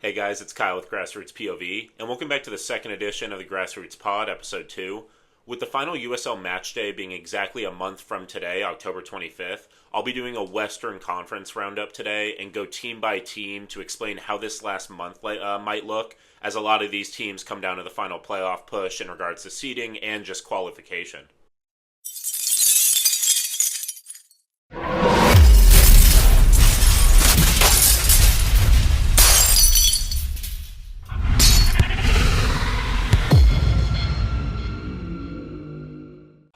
Hey guys, it's Kyle with Grassroots POD, and welcome back to the second edition of the Grassroots Pod, Episode 2. With the final USL match day being exactly a month from today, October 25th, I'll be doing a Western Conference roundup today and go team by team to explain how this last month might look, as a lot of these teams come down to the final playoff push in regards to seeding and just qualification.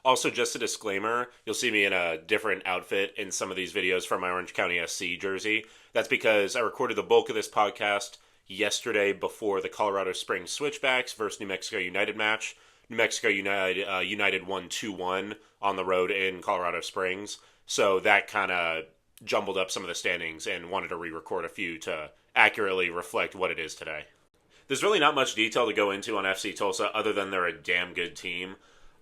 Also, just a disclaimer, you'll see me in a different outfit in some of these videos from my Orange County SC jersey. That's because I recorded the bulk of this podcast yesterday before the Colorado Springs Switchbacks versus New Mexico United match. New Mexico United won 2-1 on the road in Colorado Springs. So that kind of jumbled up some of the standings and wanted to re-record a few to accurately reflect what it is today. There's really not much detail to go into on FC Tulsa other than they're a damn good team.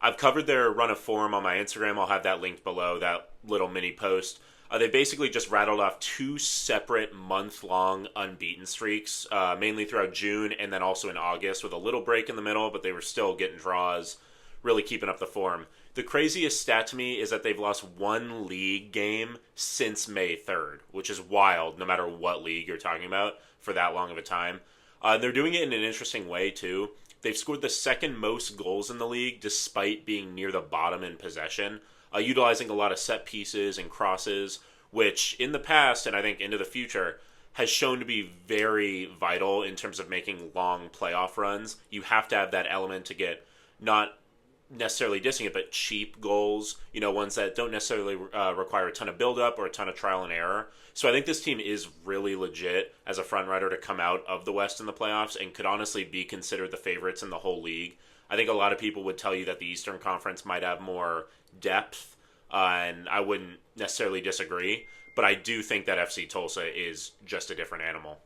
I've covered their run of form on my Instagram. I'll have that linked below, that little mini post. They basically just rattled off two separate month-long unbeaten streaks, mainly throughout June and then also in August, with a little break in the middle, but they were still getting draws, really keeping up the form. The craziest stat to me is that they've lost one league game since May 3rd, which is wild, no matter what league you're talking about, for that long of a time. They're doing it in an interesting way, too. They've scored the second most goals in the league despite being near the bottom in possession, utilizing a lot of set pieces and crosses, which in the past, and I think into the future, has shown to be very vital in terms of making long playoff runs. You have to have that element to get not necessarily dissing it, but cheap goals, ones that don't necessarily require a ton of build-up or a ton of trial and error. So I think this team is really legit as a front runner to come out of the West in the playoffs and could honestly be considered the favorites in the whole league. I think a lot of people would tell you that the Eastern Conference might have more depth, and I wouldn't necessarily disagree, but I do think that FC Tulsa is just a different animal.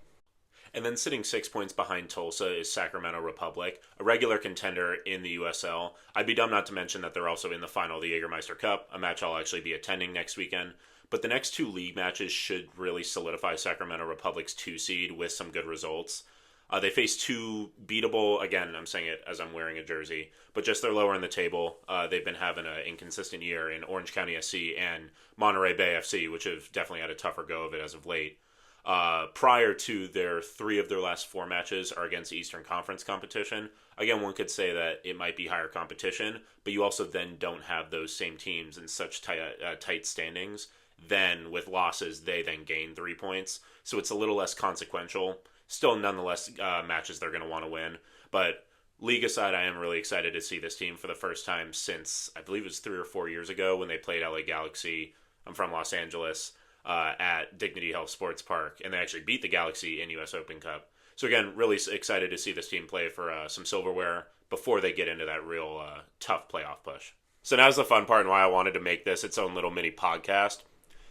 And then sitting 6 points behind Tulsa is Sacramento Republic, a regular contender in the USL. I'd be dumb not to mention that they're also in the final of the Jägermeister Cup, a match I'll actually be attending next weekend. But the next two league matches should really solidify Sacramento Republic's 2 seed with some good results. They face two beatable, again, I'm saying it as I'm wearing a jersey, but just they're lower in the table. They've been having an inconsistent year in Orange County SC and Monterey Bay FC, which have definitely had a tougher go of it as of late. Prior to three of their last 4 matches are against Eastern Conference competition. Again, one could say that it might be higher competition, but you also then don't have those same teams in such tight standings. Then with losses, they then gain 3 points. So it's a little less consequential. Still, nonetheless, matches they're going to want to win. But league aside, I am really excited to see this team for the first time since, I believe it was 3 or 4 years ago when they played LA Galaxy. I'm from Los Angeles. At Dignity Health Sports Park, and they actually beat the Galaxy in US Open Cup. So again, really excited to see this team play for some silverware before they get into that real tough playoff push. So now's the fun part and why I wanted to make this its own little mini podcast.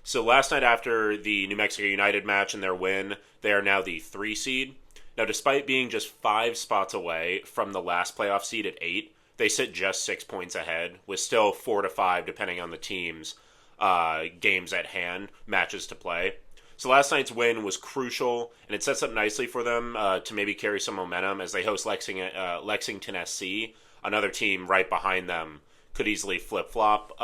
So last night after the New Mexico United match and their win, they are now the 3 seed. Now despite being just 5 spots away from the last playoff seed at 8, they sit just 6 points ahead, with still 4 to 5 depending on the teams. Games at hand, matches to play. So last night's win was crucial, and it sets up nicely for them to maybe carry some momentum as they host Lexington SC, another team right behind them. Could easily flip-flop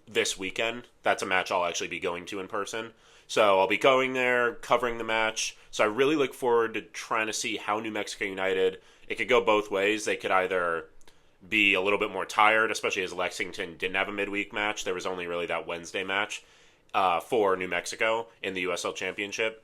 this weekend. That's a match I'll actually be going to in person. So I'll be going there, covering the match. So I really look forward to trying to see how New Mexico United, it could go both ways. They could either be a little bit more tired, especially as Lexington didn't have a midweek match. There was only really that Wednesday match for New Mexico in the USL Championship.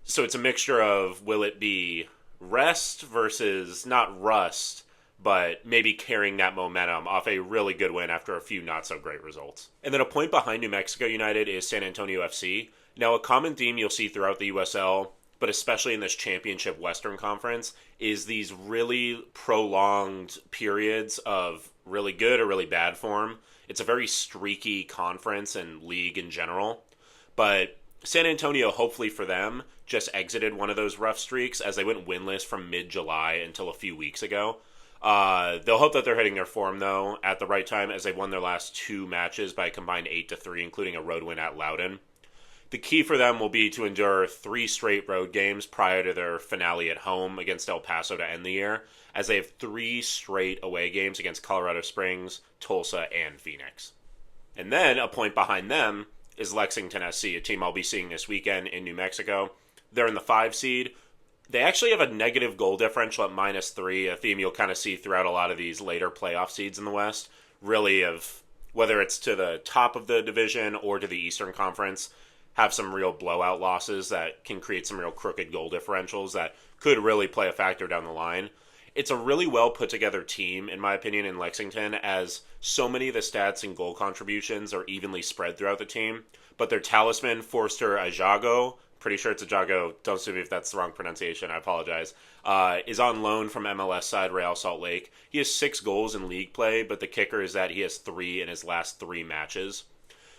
So it's a mixture of, will it be rest versus not rust, but maybe carrying that momentum off a really good win after a few not-so-great results. And then a point behind New Mexico United is San Antonio FC. Now, a common theme you'll see throughout the USL, but especially in this championship Western Conference, is these really prolonged periods of really good or really bad form. It's a very streaky conference and league in general. But San Antonio, hopefully for them, just exited one of those rough streaks as they went winless from mid-July until a few weeks ago. They'll hope that they're hitting their form, though, at the right time as they've won their last 2 matches by a combined 8-3, including a road win at Loudoun. The key for them will be to endure 3 straight road games prior to their finale at home against El Paso to end the year, as they have 3 straight away games against Colorado Springs, Tulsa, and Phoenix. And then a point behind them is Lexington SC, a team I'll be seeing this weekend in New Mexico. They're in the 5 seed. They actually have a negative goal differential at -3, a theme you'll kind of see throughout a lot of these later playoff seeds in the West, really of whether it's to the top of the division or to the Eastern Conference, have some real blowout losses that can create some real crooked goal differentials that could really play a factor down the line. It's a really well put together team, in my opinion, in Lexington, as so many of the stats and goal contributions are evenly spread throughout the team. But their talisman, Forster Ajago, pretty sure it's Ajago, don't sue me if that's the wrong pronunciation, I apologize, is on loan from MLS side Real Salt Lake. He has 6 goals in league play, but the kicker is that he has 3 in his last 3 matches.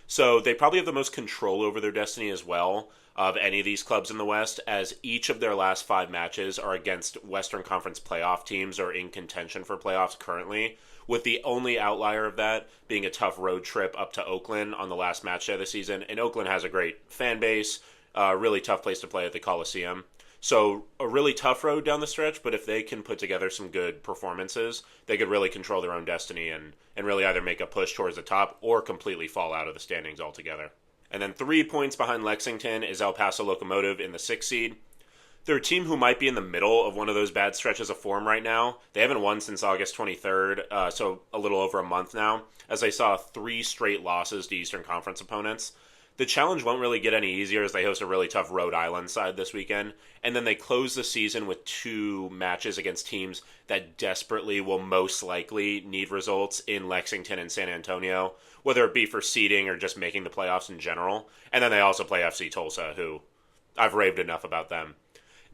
So they probably have the most control over their destiny as well of any of these clubs in the West, as each of their last 5 matches are against Western Conference playoff teams or in contention for playoffs currently, with the only outlier of that being a tough road trip up to Oakland on the last match day of the season. And Oakland has a great fan base, really tough place to play at the Coliseum. So a really tough road down the stretch, but if they can put together some good performances, they could really control their own destiny and really either make a push towards the top or completely fall out of the standings altogether. And then 3 points behind Lexington is El Paso Locomotive in the 6th seed. They're a team who might be in the middle of one of those bad stretches of form right now. They haven't won since August 23rd, so a little over a month now, as they saw 3 straight losses to Eastern Conference opponents. The challenge won't really get any easier as they host a really tough Rhode Island side this weekend. And then they close the season with 2 matches against teams that desperately will most likely need results in Lexington and San Antonio, whether it be for seeding or just making the playoffs in general. And then they also play FC Tulsa, who I've raved enough about them.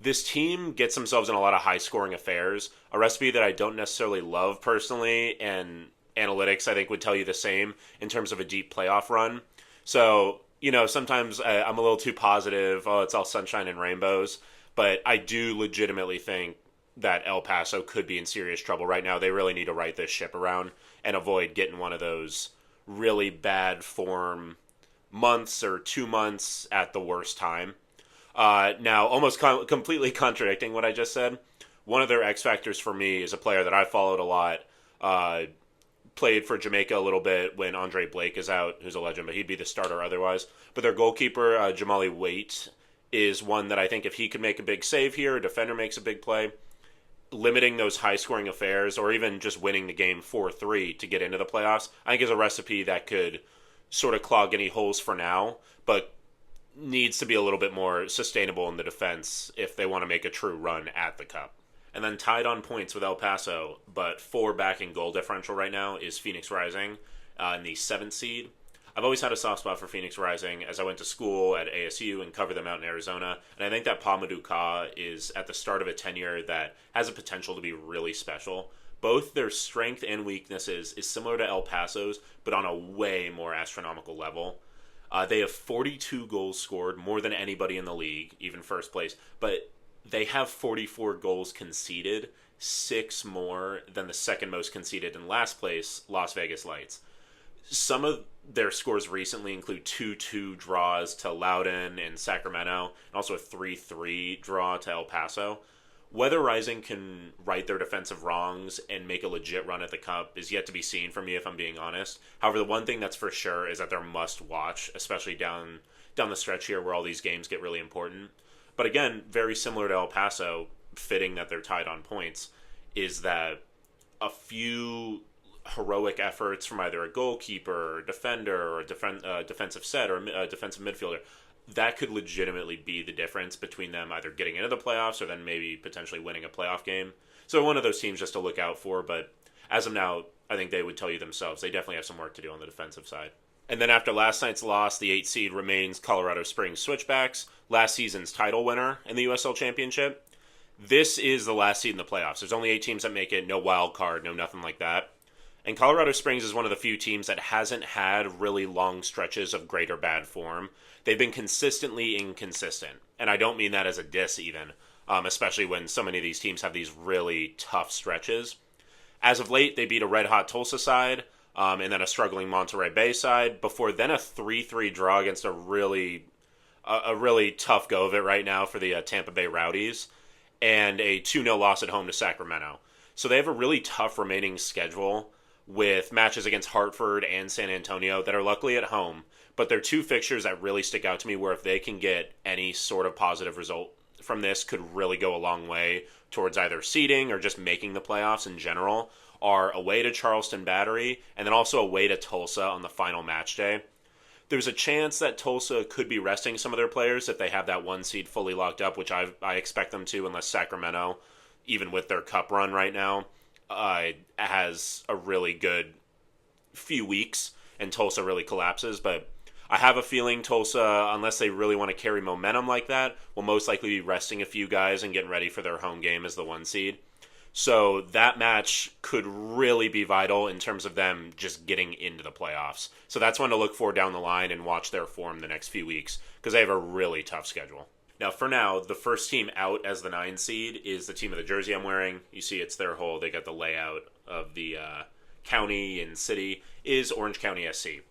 This team gets themselves in a lot of high-scoring affairs, a recipe that I don't necessarily love personally, and analytics I think would tell you the same in terms of a deep playoff run. So, sometimes I'm a little too positive, it's all sunshine and rainbows, but I do legitimately think that El Paso could be in serious trouble right now. They really need to right this ship around and avoid getting one of those really bad form months or 2 months at the worst time. Now, almost completely contradicting what I just said, one of their X factors for me is a player that I followed a lot, played for Jamaica a little bit when Andre Blake is out, who's a legend, but he'd be the starter otherwise. But their goalkeeper, Jamali Waite, is one that I think if he could make a big save here, a defender makes a big play, limiting those high-scoring affairs, or even just winning the game 4-3 to get into the playoffs, I think is a recipe that could sort of clog any holes for now, but needs to be a little bit more sustainable in the defense if they want to make a true run at the Cup. And then tied on points with El Paso, but 4 back in goal differential right now, is Phoenix Rising in the 7th seed. I've always had a soft spot for Phoenix Rising as I went to school at ASU and covered them out in Arizona. And I think that Pamadou Ka is at the start of a tenure that has a potential to be really special. Both their strength and weaknesses is similar to El Paso's, but on a way more astronomical level. They have 42 goals scored, more than anybody in the league, even first place. But they have 44 goals conceded, 6 more than the second most conceded in last place, Las Vegas Lights. Some of their scores recently include 2-2 draws to Loudoun and Sacramento, and also a 3-3 draw to El Paso. Whether Rising can right their defensive wrongs and make a legit run at the Cup is yet to be seen for me, if I'm being honest. However, the one thing that's for sure is that they're must-watch, especially down the stretch here where all these games get really important. But again, very similar to El Paso, fitting that they're tied on points, is that a few heroic efforts from either a goalkeeper, or defender, or a defensive set, or a defensive midfielder, that could legitimately be the difference between them either getting into the playoffs or then maybe potentially winning a playoff game. So one of those teams just to look out for, but as of now, I think they would tell you themselves they definitely have some work to do on the defensive side. And then after last night's loss, the 8th seed remains Colorado Springs Switchbacks, last season's title winner in the USL Championship. This is the last seed in the playoffs. There's only 8 teams that make it, no wild card, no nothing like that. And Colorado Springs is one of the few teams that hasn't had really long stretches of great or bad form. They've been consistently inconsistent. And I don't mean that as a diss even, especially when so many of these teams have these really tough stretches. As of late, they beat a red-hot Tulsa side, and then a struggling Monterey Bay side, before then a 3-3 draw against a really a really tough go of it right now for the Tampa Bay Rowdies, and a 2-0 loss at home to Sacramento. So they have a really tough remaining schedule with matches against Hartford and San Antonio that are luckily at home, but they're two fixtures that really stick out to me where if they can get any sort of positive result from this could really go a long way towards either seeding or just making the playoffs in general, are away to Charleston Battery and then also away to Tulsa on the final match day. There's a chance that Tulsa could be resting some of their players if they have that one seed fully locked up, which I expect them to, unless Sacramento, even with their cup run right now, has a really good few weeks and Tulsa really collapses. But I have a feeling Tulsa, unless they really want to carry momentum like that, will most likely be resting a few guys and getting ready for their home game as the one seed. So that match could really be vital in terms of them just getting into the playoffs. So that's one to look for down the line and watch their form the next few weeks because they have a really tough schedule. Now, for now, the first team out as the 9 seed is the team of the jersey I'm wearing. You see it's their whole, they got the layout of the county and city, is Orange County SC.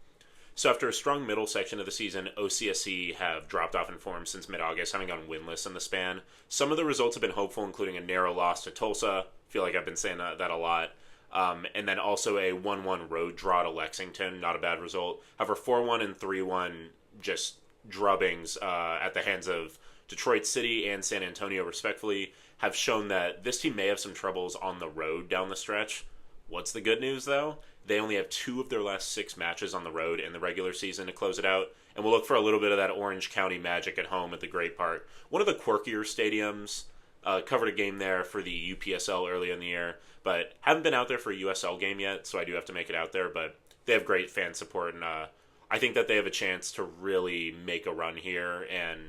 So after a strong middle section of the season, OCSC have dropped off in form since mid-August, having gone winless in the span. Some of the results have been hopeful, including a narrow loss to Tulsa. I feel like I've been saying that a lot. And then also a 1-1 road draw to Lexington, not a bad result. However, 4-1 and 3-1 just drubbings at the hands of Detroit City and San Antonio, respectively, have shown that this team may have some troubles on the road down the stretch. What's the good news, though? They only have 2 of their last 6 matches on the road in the regular season to close it out, and we'll look for a little bit of that Orange County magic at home at the Great Park. One of the quirkier stadiums. Covered a game there for the UPSL early in the year, but haven't been out there for a USL game yet, so I do have to make it out there, but they have great fan support, and I think that they have a chance to really make a run here and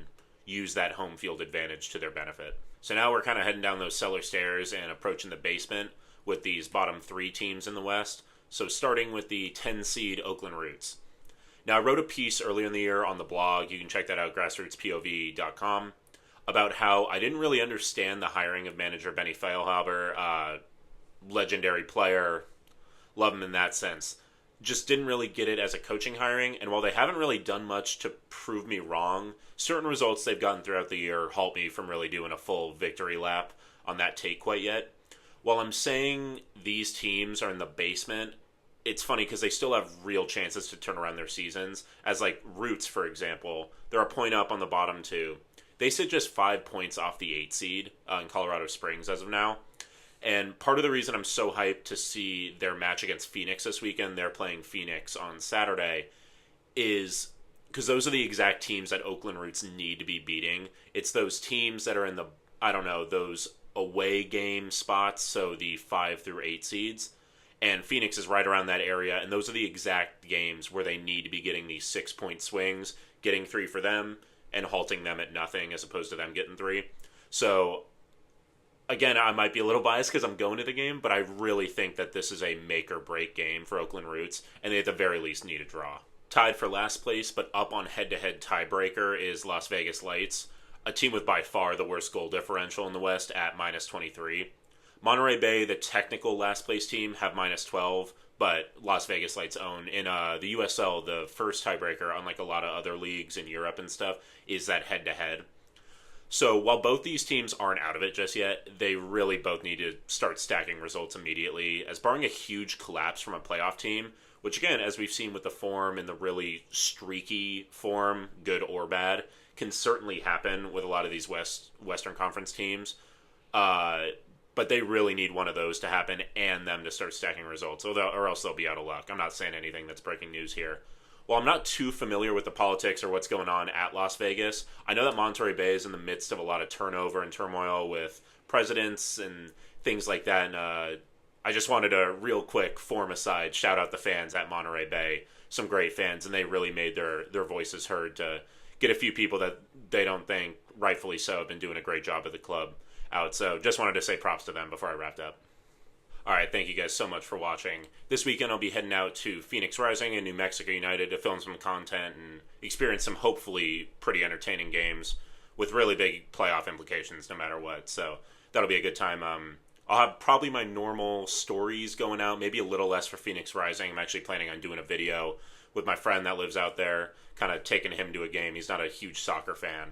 use that home field advantage to their benefit. So now we're kind of heading down those cellar stairs and approaching the basement with these bottom 3 teams in the West. So starting with the 10 seed Oakland Roots. Now I wrote a piece earlier in the year on the blog, you can check that out, grassrootspov.com, about how I didn't really understand the hiring of manager Benny Feilhaber, legendary player, love him in that sense. Just didn't really get it as a coaching hiring, and while they haven't really done much to prove me wrong, certain results they've gotten throughout the year halt me from really doing a full victory lap on that take quite yet. While I'm saying these teams are in the basement, it's funny because they still have real chances to turn around their seasons. As like Roots, for example, they're a point up on the bottom 2. They sit just 5 points off the 8 seed in Colorado Springs as of now. And part of the reason I'm so hyped to see their match against Phoenix this weekend, they're playing Phoenix on Saturday, is because those are the exact teams that Oakland Roots need to be beating. It's those teams that are in the, those away game spots, so the 5 through 8 seeds. And Phoenix is right around that area, and those are the exact games where they need to be getting these 6-point swings, getting 3 for them, and halting them at nothing as opposed to them getting 3. So, again, I might be a little biased because I'm going to the game, but I really think that this is a make-or-break game for Oakland Roots, and they at the very least need a draw. Tied for last place, but up on head-to-head tiebreaker is Las Vegas Lights, a team with by far the worst goal differential in the West at -23. Monterey Bay, the technical last-place team, have -12, but Las Vegas Lights own. In the USL, the first tiebreaker, unlike a lot of other leagues in Europe and stuff, is that head-to-head. So while both these teams aren't out of it just yet, they really both need to start stacking results immediately, as barring a huge collapse from a playoff team, which again, as we've seen with the form and the really streaky form, good or bad, can certainly happen with a lot of these Western Conference teams. But they really need one of those to happen and them to start stacking results, or else they'll be out of luck. I'm not saying anything that's breaking news here. While I'm not too familiar with the politics or what's going on at Las Vegas, I know that Monterey Bay is in the midst of a lot of turnover and turmoil with presidents and things like that. And I just wanted to, real quick, form aside, shout out the fans at Monterey Bay. Some great fans, and they really made their voices heard to get a few people that they don't think, rightfully so, have been doing a great job at the club out. So just wanted to say props to them before I wrapped up. Alright, thank you guys so much for watching. This weekend I'll be heading out to Phoenix Rising and New Mexico United to film some content and experience some hopefully pretty entertaining games with really big playoff implications no matter what. So that'll be a good time. I'll have probably my normal stories going out, maybe a little less for Phoenix Rising. I'm actually planning on doing a video with my friend that lives out there, kind of taking him to a game. He's not a huge soccer fan,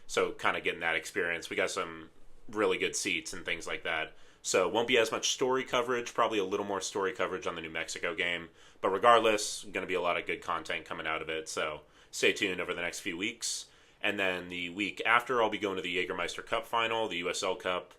so kind of getting that experience. We got some really good seats and things like that. So won't be as much story coverage, probably a little more story coverage on the New Mexico game. But regardless, going to be a lot of good content coming out of it. So stay tuned over the next few weeks. And then the week after, I'll be going to the Jägermeister Cup final, the USL Cup,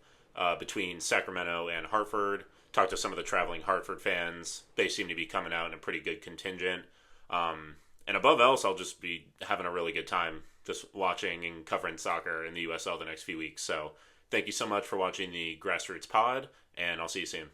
between Sacramento and Hartford. Talked to some of the traveling Hartford fans. They seem to be coming out in a pretty good contingent. And above else, I'll just be having a really good time just watching and covering soccer in the USL the next few weeks. So thank you so much for watching the Grassroots Pod, and I'll see you soon.